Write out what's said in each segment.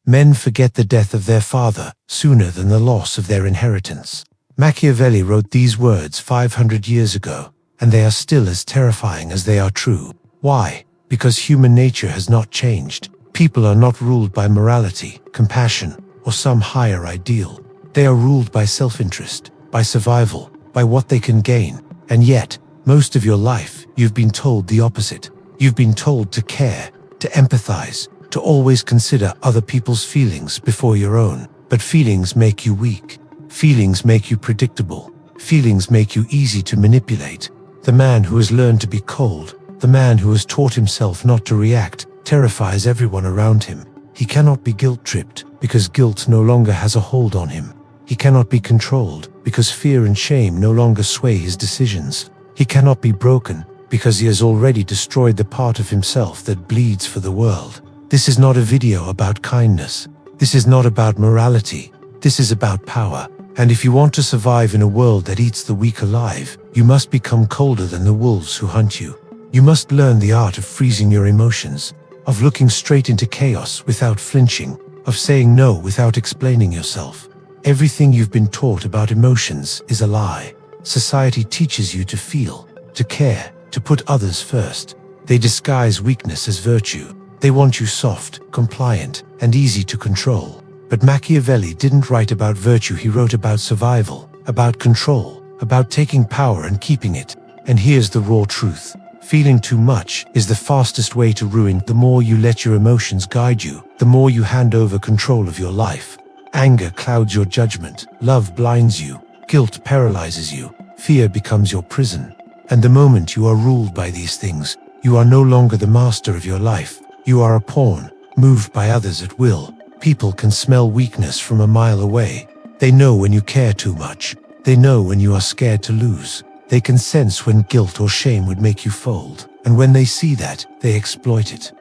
Men forget the death of their father sooner than the loss of their inheritance. Machiavelli wrote these words 500 years ago, and they are still as terrifying as they are true. Why? Because human nature has not changed. People are not ruled by morality, compassion, or some higher ideal. They are ruled by self-interest, by survival, by what they can gain. And yet, most of your life, you've been told the opposite. You've been told to care, to empathize, to always consider other people's feelings before your own. But feelings make you weak. Feelings make you predictable. Feelings make you easy to manipulate. The man who has learned to be cold, the man who has taught himself not to react, terrifies everyone around him. He cannot be guilt-tripped because guilt no longer has a hold on him. He cannot be controlled because fear and shame no longer sway his decisions. He cannot be broken because he has already destroyed the part of himself that bleeds for the world. This is not a video about kindness. This is not about morality. This is about power. And if you want to survive in a world that eats the weak alive, you must become colder than the wolves who hunt you. You must learn the art of freezing your emotions, of looking straight into chaos without flinching, of saying no without explaining yourself. Everything you've been taught about emotions is a lie. Society teaches you to feel, to care, to put others first. They disguise weakness as virtue. They want you soft, compliant, and easy to control. But Machiavelli didn't write about virtue, he wrote about survival, about control, about taking power and keeping it. And here's the raw truth. Feeling too much is the fastest way to ruin. The more you let your emotions guide you, the more you hand over control of your life. Anger clouds your judgment, love blinds you, guilt paralyzes you, fear becomes your prison. And the moment you are ruled by these things, you are no longer the master of your life. You are a pawn, moved by others at will. People can smell weakness from a mile away. They know when you care too much. They know when you are scared to lose. They can sense when guilt or shame would make you fold. And when they see that, they exploit it.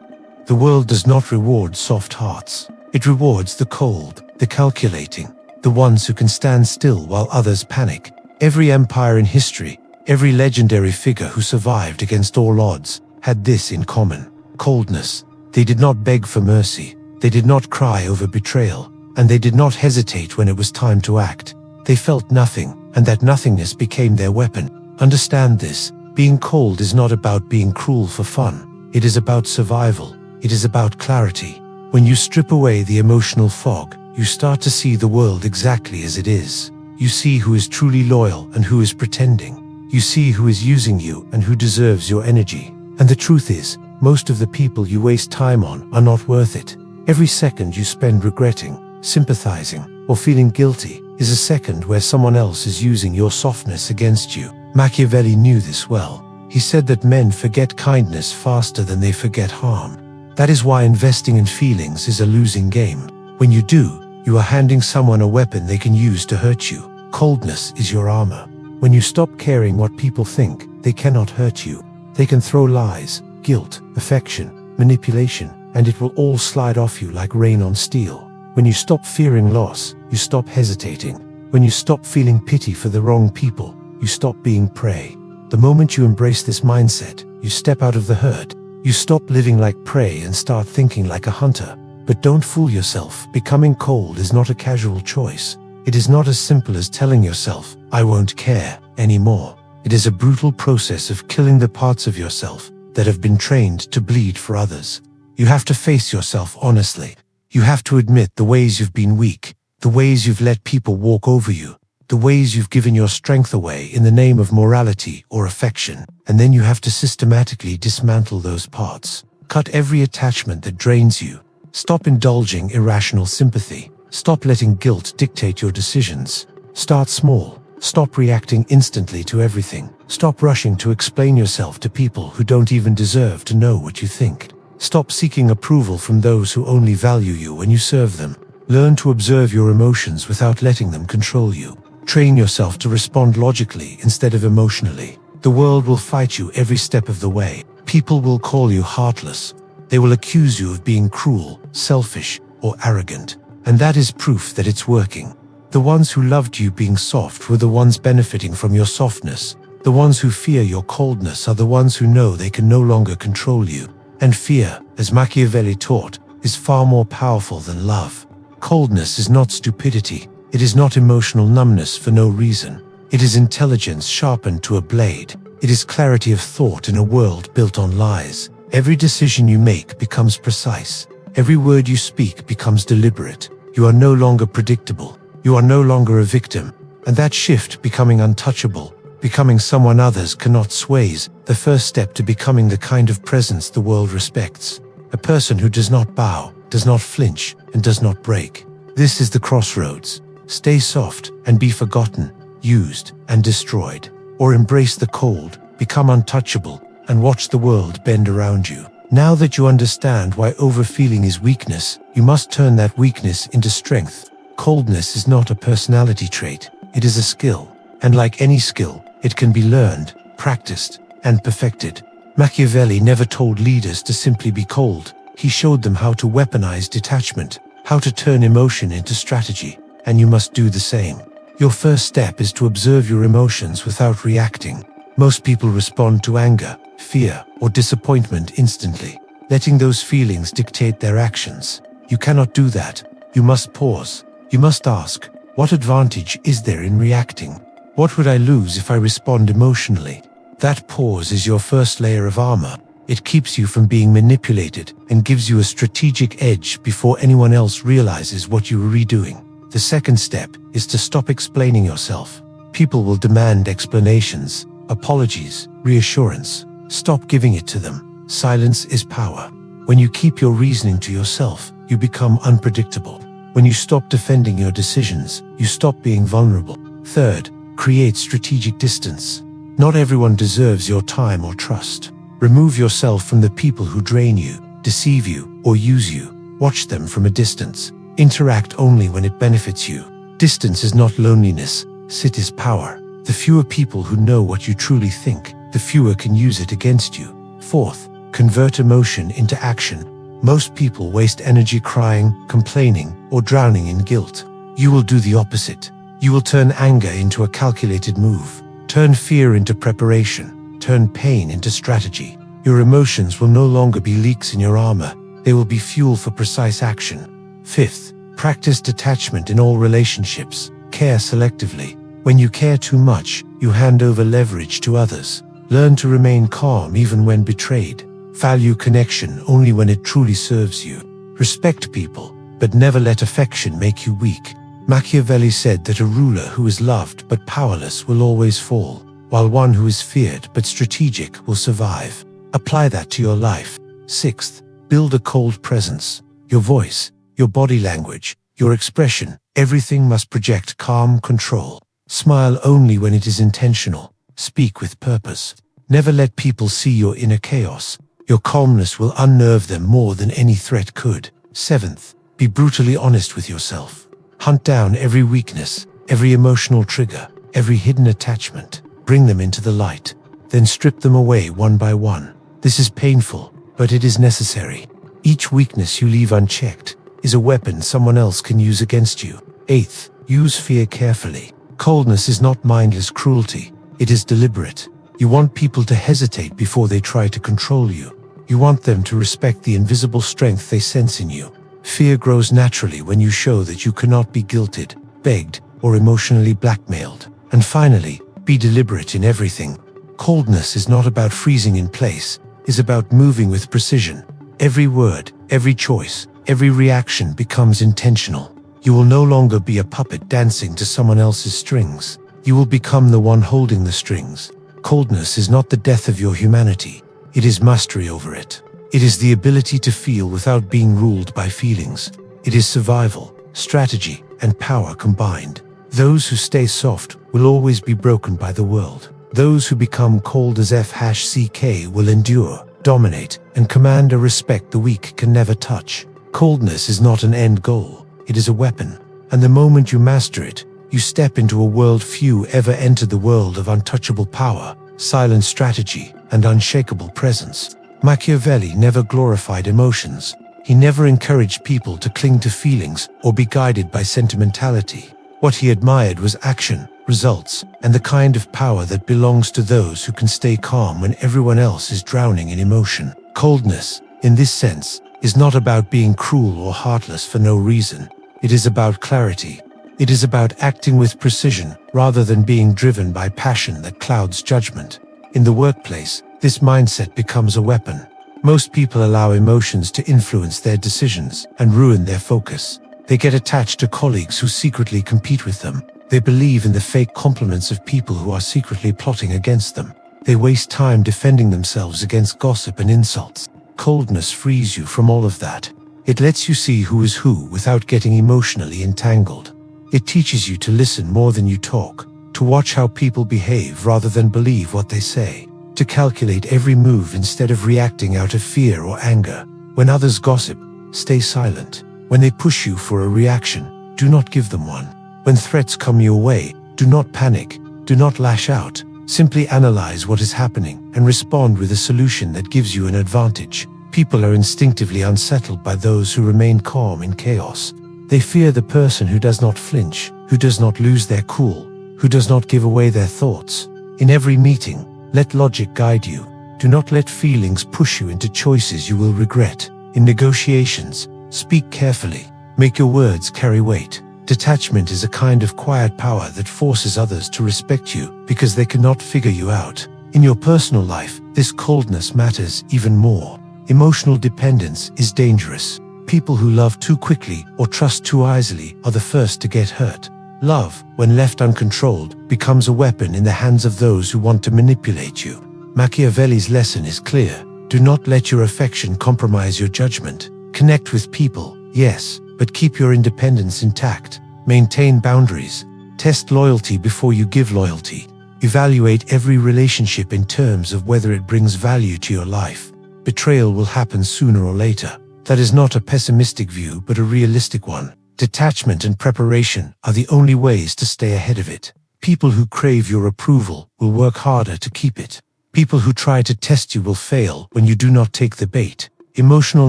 The world does not reward soft hearts. It rewards the cold, the calculating, the ones who can stand still while others panic. Every empire in history, every legendary figure who survived against all odds, had this in common: coldness. They did not beg for mercy. They did not cry over betrayal, and they did not hesitate when it was time to act. They felt nothing, and that nothingness became their weapon. Understand this: being cold is not about being cruel for fun. It is about survival. It is about clarity. When you strip away the emotional fog, you start to see the world exactly as it is. You see who is truly loyal and who is pretending. You see who is using you and who deserves your energy. And the truth is, most of the people you waste time on are not worth it. Every second you spend regretting, sympathizing, or feeling guilty is a second where someone else is using your softness against you. Machiavelli knew this well. He said that men forget kindness faster than they forget harm. That is why investing in feelings is a losing game. When you do, you are handing someone a weapon they can use to hurt you. Coldness is your armor. When you stop caring what people think, they cannot hurt you. They can throw lies, guilt, affection, manipulation, and it will all slide off you like rain on steel. When you stop fearing loss, you stop hesitating. When you stop feeling pity for the wrong people, you stop being prey. The moment you embrace this mindset, you step out of the herd. You stop living like prey and start thinking like a hunter. But don't fool yourself. Becoming cold is not a casual choice. It is not as simple as telling yourself, "I won't care anymore." It is a brutal process of killing the parts of yourself that have been trained to bleed for others. You have to face yourself honestly. You have to admit the ways you've been weak, the ways you've let people walk over you, the ways you've given your strength away in the name of morality or affection. And then you have to systematically dismantle those parts. Cut every attachment that drains you. Stop indulging irrational sympathy. Stop letting guilt dictate your decisions. Start small. Stop reacting instantly to everything. Stop rushing to explain yourself to people who don't even deserve to know what you think. Stop seeking approval from those who only value you when you serve them. Learn to observe your emotions without letting them control you. Train yourself to respond logically instead of emotionally. The world will fight you every step of the way. People will call you heartless. They will accuse you of being cruel, selfish, or arrogant. And that is proof that it's working. The ones who loved you being soft were the ones benefiting from your softness. The ones who fear your coldness are the ones who know they can no longer control you. And fear, as Machiavelli taught, is far more powerful than love. Coldness is not stupidity. It is not emotional numbness for no reason. It is intelligence sharpened to a blade. It is clarity of thought in a world built on lies. Every decision you make becomes precise. Every word you speak becomes deliberate. You are no longer predictable. You are no longer a victim. And that shift, becoming untouchable, becoming someone others cannot sway, is the first step to becoming the kind of presence the world respects. A person who does not bow, does not flinch, and does not break. This is the crossroads. Stay soft and be forgotten, used and destroyed. Or embrace the cold, become untouchable, and watch the world bend around you. Now that you understand why overfeeling is weakness, you must turn that weakness into strength. Coldness is not a personality trait. It is a skill. And like any skill, it can be learned, practiced, and perfected. Machiavelli never told leaders to simply be cold. He showed them how to weaponize detachment, how to turn emotion into strategy, and you must do the same. Your first step is to observe your emotions without reacting. Most people respond to anger, fear, or disappointment instantly, letting those feelings dictate their actions. You cannot do that. You must pause. You must ask, what advantage is there in reacting? What would I lose if I respond emotionally? That pause is your first layer of armor. It keeps you from being manipulated and gives you a strategic edge before anyone else realizes what you are redoing. The second step is to stop explaining yourself. People will demand explanations, apologies, reassurance. Stop giving it to them. Silence is power. When you keep your reasoning to yourself, you become unpredictable. When you stop defending your decisions, you stop being vulnerable. Third, create strategic distance. Not everyone deserves your time or trust. Remove yourself from the people who drain you, deceive you, or use you. Watch them from a distance. Interact only when it benefits you. Distance is not loneliness. It is power. The fewer people who know what you truly think, the fewer can use it against you. Fourth, convert emotion into action. Most people waste energy crying, complaining, or drowning in guilt. You will do the opposite. You will turn anger into a calculated move. Turn fear into preparation. Turn pain into strategy. Your emotions will no longer be leaks in your armor. They will be fuel for precise action. Fifth, practice detachment in all relationships. Care selectively. When you care too much, you hand over leverage to others. Learn to remain calm even when betrayed. Value connection only when it truly serves you. Respect people, but never let affection make you weak. Machiavelli said that a ruler who is loved but powerless will always fall, while one who is feared but strategic will survive. Apply that to your life. Sixth, build a cold presence. Your voice, your body language, your expression, everything must project calm control. Smile only when it is intentional. Speak with purpose. Never let people see your inner chaos. Your calmness will unnerve them more than any threat could. Seventh, be brutally honest with yourself. Hunt down every weakness, every emotional trigger, every hidden attachment. Bring them into the light. Then strip them away one by one. This is painful, but it is necessary. Each weakness you leave unchecked is a weapon someone else can use against you. Eighth, use fear carefully. Coldness is not mindless cruelty. It is deliberate. You want people to hesitate before they try to control you. You want them to respect the invisible strength they sense in you. Fear grows naturally when you show that you cannot be guilted, begged, or emotionally blackmailed. And finally, be deliberate in everything. Coldness is not about freezing in place. It's about moving with precision. Every word, every choice, every reaction becomes intentional. You will no longer be a puppet dancing to someone else's strings. You will become the one holding the strings. Coldness is not the death of your humanity. It is mastery over it. It is the ability to feel without being ruled by feelings. It is survival, strategy, and power combined. Those who stay soft will always be broken by the world. Those who become cold as FCK will endure, dominate, and command a respect the weak can never touch. Coldness is not an end goal. It is a weapon. And the moment you master it, you step into a world few ever enter, the world of untouchable power, silent strategy, and unshakable presence. Machiavelli never glorified emotions. He never encouraged people to cling to feelings or be guided by sentimentality. What he admired was action, results, and the kind of power that belongs to those who can stay calm when everyone else is drowning in emotion. Coldness, in this sense, is not about being cruel or heartless for no reason. It is about clarity. It is about acting with precision rather than being driven by passion that clouds judgment. In the workplace, this mindset becomes a weapon. Most people allow emotions to influence their decisions and ruin their focus. They get attached to colleagues who secretly compete with them. They believe in the fake compliments of people who are secretly plotting against them. They waste time defending themselves against gossip and insults. Coldness frees you from all of that. It lets you see who is who without getting emotionally entangled. It teaches you to listen more than you talk, to watch how people behave rather than believe what they say, to calculate every move instead of reacting out of fear or anger. When others gossip, stay silent. When they push you for a reaction, do not give them one. When threats come your way, do not panic, do not lash out. Simply analyze what is happening and respond with a solution that gives you an advantage. People are instinctively unsettled by those who remain calm in chaos. They fear the person who does not flinch, who does not lose their cool, who does not give away their thoughts. In every meeting, let logic guide you. Do not let feelings push you into choices you will regret. In negotiations, speak carefully. Make your words carry weight. Detachment is a kind of quiet power that forces others to respect you because they cannot figure you out. In your personal life, this coldness matters even more. Emotional dependence is dangerous. People who love too quickly or trust too easily are the first to get hurt. Love, when left uncontrolled, becomes a weapon in the hands of those who want to manipulate you. Machiavelli's lesson is clear. Do not let your affection compromise your judgment. Connect with people, yes, but keep your independence intact. Maintain boundaries. Test loyalty before you give loyalty. Evaluate every relationship in terms of whether it brings value to your life. Betrayal will happen sooner or later. That is not a pessimistic view, but a realistic one. Detachment and preparation are the only ways to stay ahead of it. People who crave your approval will work harder to keep it. People who try to test you will fail when you do not take the bait. Emotional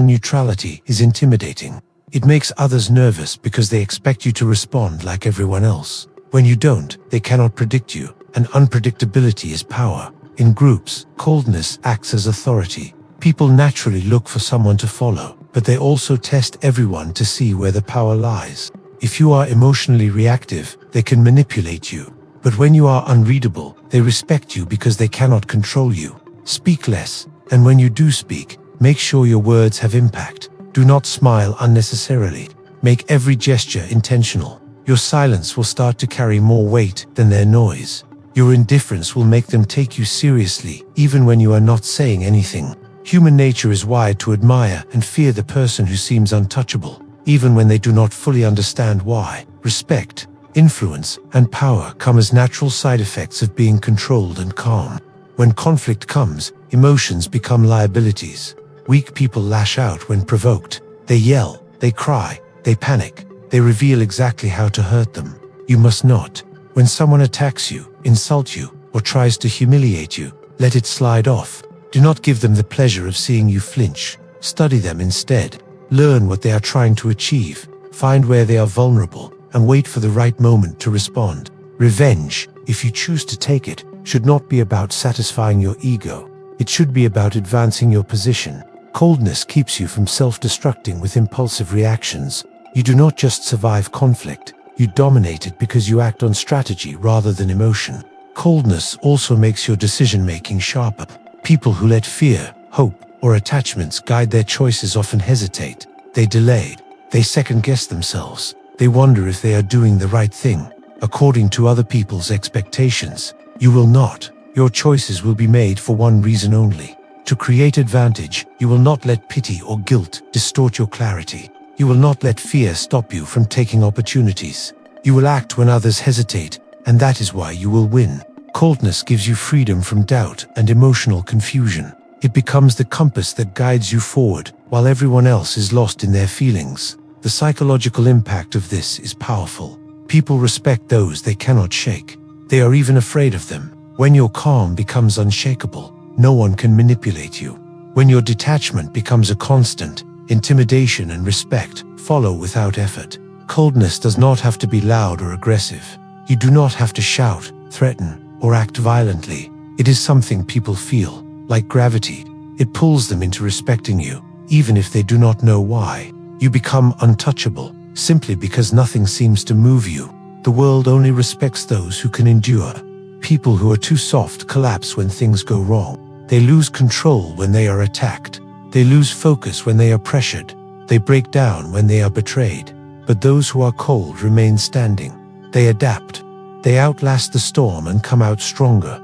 neutrality is intimidating. It makes others nervous because they expect you to respond like everyone else. When you don't, they cannot predict you, and unpredictability is power. In groups, coldness acts as authority. People naturally look for someone to follow, but they also test everyone to see where the power lies. If you are emotionally reactive, they can manipulate you. But when you are unreadable, they respect you because they cannot control you. Speak less, and when you do speak, make sure your words have impact. Do not smile unnecessarily. Make every gesture intentional. Your silence will start to carry more weight than their noise. Your indifference will make them take you seriously, even when you are not saying anything. Human nature is wired to admire and fear the person who seems untouchable, even when they do not fully understand why. Respect, influence, and power come as natural side effects of being controlled and calm. When conflict comes, emotions become liabilities. Weak people lash out when provoked. They yell, they cry, they panic. They reveal exactly how to hurt them. You must not. When someone attacks you, insults you, or tries to humiliate you, let it slide off. Do not give them the pleasure of seeing you flinch. Study them instead. Learn what they are trying to achieve. Find where they are vulnerable, and wait for the right moment to respond. Revenge, if you choose to take it, should not be about satisfying your ego. It should be about advancing your position. Coldness keeps you from self-destructing with impulsive reactions. You do not just survive conflict, you dominate it because you act on strategy rather than emotion. Coldness also makes your decision-making sharper. People who let fear, hope, or attachments guide their choices often hesitate. They delay. They second-guess themselves. They wonder if they are doing the right thing, according to other people's expectations. You will not. Your choices will be made for one reason only: to create advantage. You will not let pity or guilt distort your clarity. You will not let fear stop you from taking opportunities. You will act when others hesitate, and that is why you will win. Coldness gives you freedom from doubt and emotional confusion. It becomes the compass that guides you forward, while everyone else is lost in their feelings. The psychological impact of this is powerful. People respect those they cannot shake. They are even afraid of them. When your calm becomes unshakable, no one can manipulate you. When your detachment becomes a constant, intimidation and respect follow without effort. Coldness does not have to be loud or aggressive. You do not have to shout, threaten, or act violently. It is something people feel, like gravity. It pulls them into respecting you, even if they do not know why. You become untouchable, simply because nothing seems to move you. The world only respects those who can endure. People who are too soft collapse when things go wrong. They lose control when they are attacked. They lose focus when they are pressured. They break down when they are betrayed. But those who are cold remain standing. They adapt. They outlast the storm and come out stronger.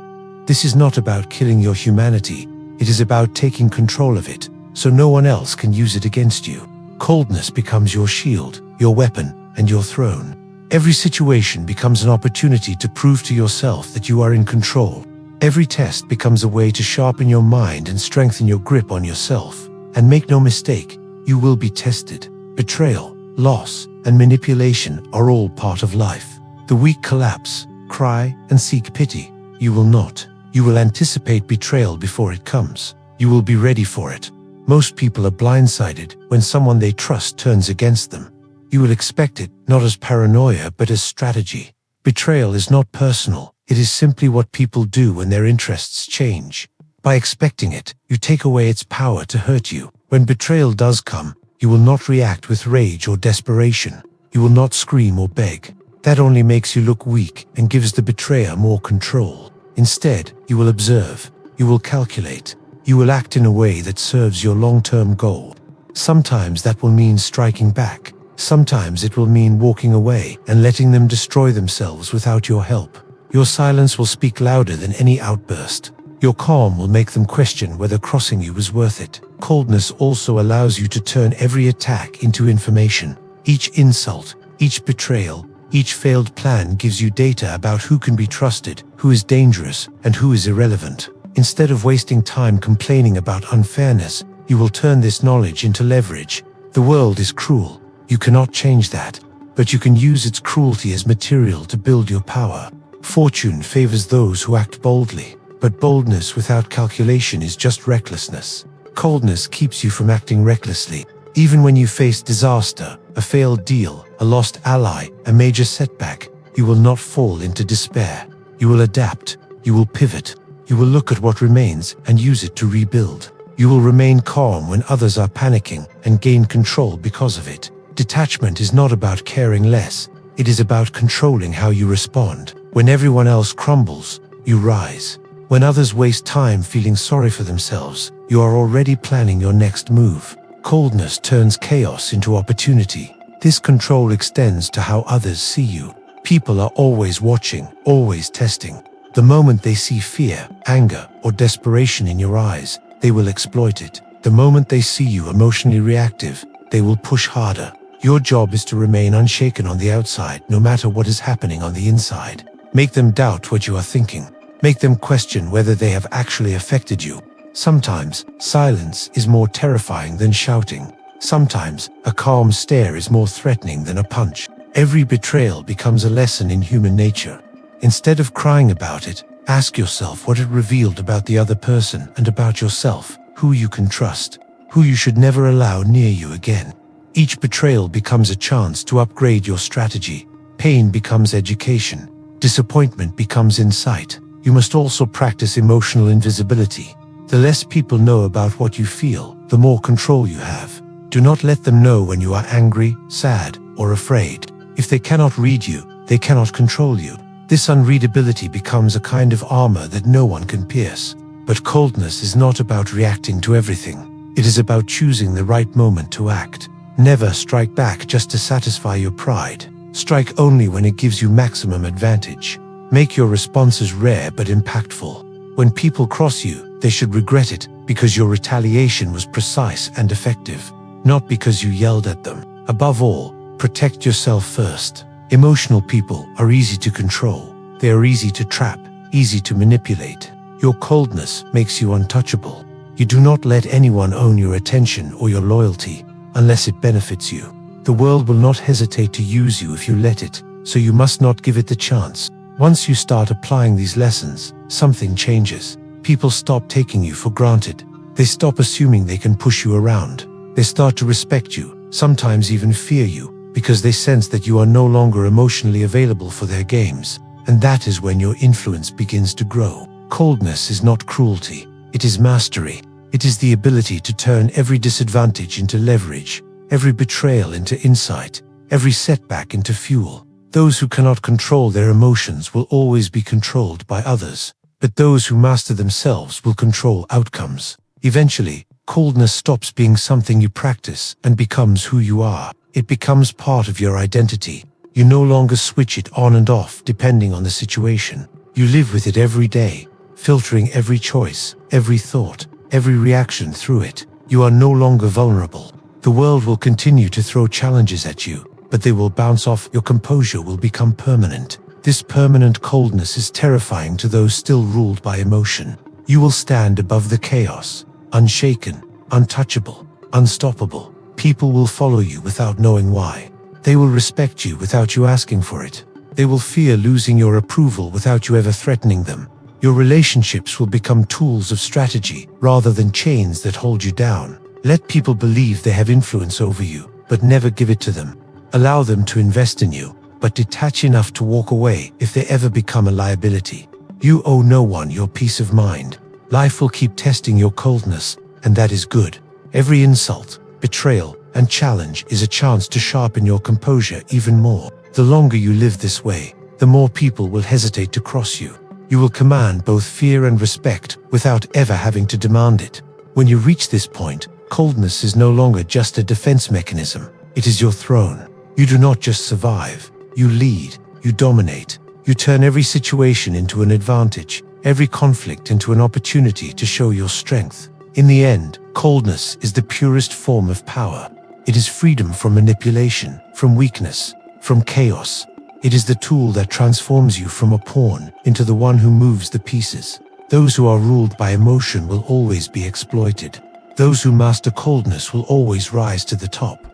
This is not about killing your humanity. It is about taking control of it, so no one else can use it against you. Coldness becomes your shield, your weapon, and your throne. Every situation becomes an opportunity to prove to yourself that you are in control. Every test becomes a way to sharpen your mind and strengthen your grip on yourself. And make no mistake, you will be tested. Betrayal, loss, and manipulation are all part of life. The weak collapse, cry, and seek pity. You will not. You will anticipate betrayal before it comes. You will be ready for it. Most people are blindsided when someone they trust turns against them. You will expect it, not as paranoia, but as strategy. Betrayal is not personal. It is simply what people do when their interests change. By expecting it, you take away its power to hurt you. When betrayal does come, you will not react with rage or desperation. You will not scream or beg. That only makes you look weak and gives the betrayer more control. Instead, you will observe. You will calculate. You will act in a way that serves your long-term goal. Sometimes that will mean striking back. Sometimes it will mean walking away and letting them destroy themselves without your help. Your silence will speak louder than any outburst. Your calm will make them question whether crossing you was worth it. Coldness also allows you to turn every attack into information. Each insult, each betrayal, each failed plan gives you data about who can be trusted, who is dangerous, and who is irrelevant. Instead of wasting time complaining about unfairness, you will turn this knowledge into leverage. The world is cruel. You cannot change that, but you can use its cruelty as material to build your power. Fortune favors those who act boldly, but boldness without calculation is just recklessness. Coldness keeps you from acting recklessly. Even when you face disaster, a failed deal, a lost ally, a major setback, you will not fall into despair. You will adapt. You will pivot. You will look at what remains and use it to rebuild. You will remain calm when others are panicking and gain control because of it. Detachment is not about caring less. It is about controlling how you respond. When everyone else crumbles, you rise. When others waste time feeling sorry for themselves, you are already planning your next move. Coldness turns chaos into opportunity. This control extends to how others see you. People are always watching, always testing. The moment they see fear, anger, or desperation in your eyes, they will exploit it. The moment they see you emotionally reactive, they will push harder. Your job is to remain unshaken on the outside, no matter what is happening on the inside. Make them doubt what you are thinking. Make them question whether they have actually affected you. Sometimes, silence is more terrifying than shouting. Sometimes, a calm stare is more threatening than a punch. Every betrayal becomes a lesson in human nature. Instead of crying about it, ask yourself what it revealed about the other person and about yourself, who you can trust, who you should never allow near you again. Each betrayal becomes a chance to upgrade your strategy. Pain becomes education. Disappointment becomes insight. You must also practice emotional invisibility. The less people know about what you feel, the more control you have. Do not let them know when you are angry, sad, or afraid. If they cannot read you, they cannot control you. This unreadability becomes a kind of armor that no one can pierce. But coldness is not about reacting to everything. It is about choosing the right moment to act. Never strike back just to satisfy your pride. Strike only when it gives you maximum advantage. Make your responses rare but impactful. When people cross you, they should regret it because your retaliation was precise and effective, not because you yelled at them. Above all, protect yourself first. Emotional people are easy to control. They are easy to trap, easy to manipulate. Your coldness makes you untouchable. You do not let anyone own your attention or your loyalty unless it benefits you. The world will not hesitate to use you if you let it, so you must not give it the chance. Once you start applying these lessons, something changes. People stop taking you for granted. They stop assuming they can push you around. They start to respect you, sometimes even fear you, because they sense that you are no longer emotionally available for their games. And that is when your influence begins to grow. Coldness is not cruelty. It is mastery. It is the ability to turn every disadvantage into leverage, every betrayal into insight, every setback into fuel. Those who cannot control their emotions will always be controlled by others, but those who master themselves will control outcomes. Eventually, coldness stops being something you practice and becomes who you are. It becomes part of your identity. You no longer switch it on and off depending on the situation. You live with it every day, filtering every choice, every thought, every reaction through it. You are no longer vulnerable. The world will continue to throw challenges at you, but they will bounce off. Your composure will become permanent. This permanent coldness is terrifying to those still ruled by emotion. You will stand above the chaos, unshaken, untouchable, unstoppable. People will follow you without knowing why. They will respect you without you asking for it. They will fear losing your approval without you ever threatening them. Your relationships will become tools of strategy rather than chains that hold you down. Let people believe they have influence over you, but never give it to them. Allow them to invest in you, but detach enough to walk away if they ever become a liability. You owe no one your peace of mind. Life will keep testing your coldness, and that is good. Every insult, betrayal, and challenge is a chance to sharpen your composure even more. The longer you live this way, the more people will hesitate to cross you. You will command both fear and respect without ever having to demand it. When you reach this point, coldness is no longer just a defense mechanism. It is your throne. You do not just survive. You lead. You dominate. You turn every situation into an advantage, every conflict into an opportunity to show your strength. In the end, coldness is the purest form of power. It is freedom from manipulation, from weakness, from chaos. It is the tool that transforms you from a pawn into the one who moves the pieces. Those who are ruled by emotion will always be exploited. Those who master coldness will always rise to the top.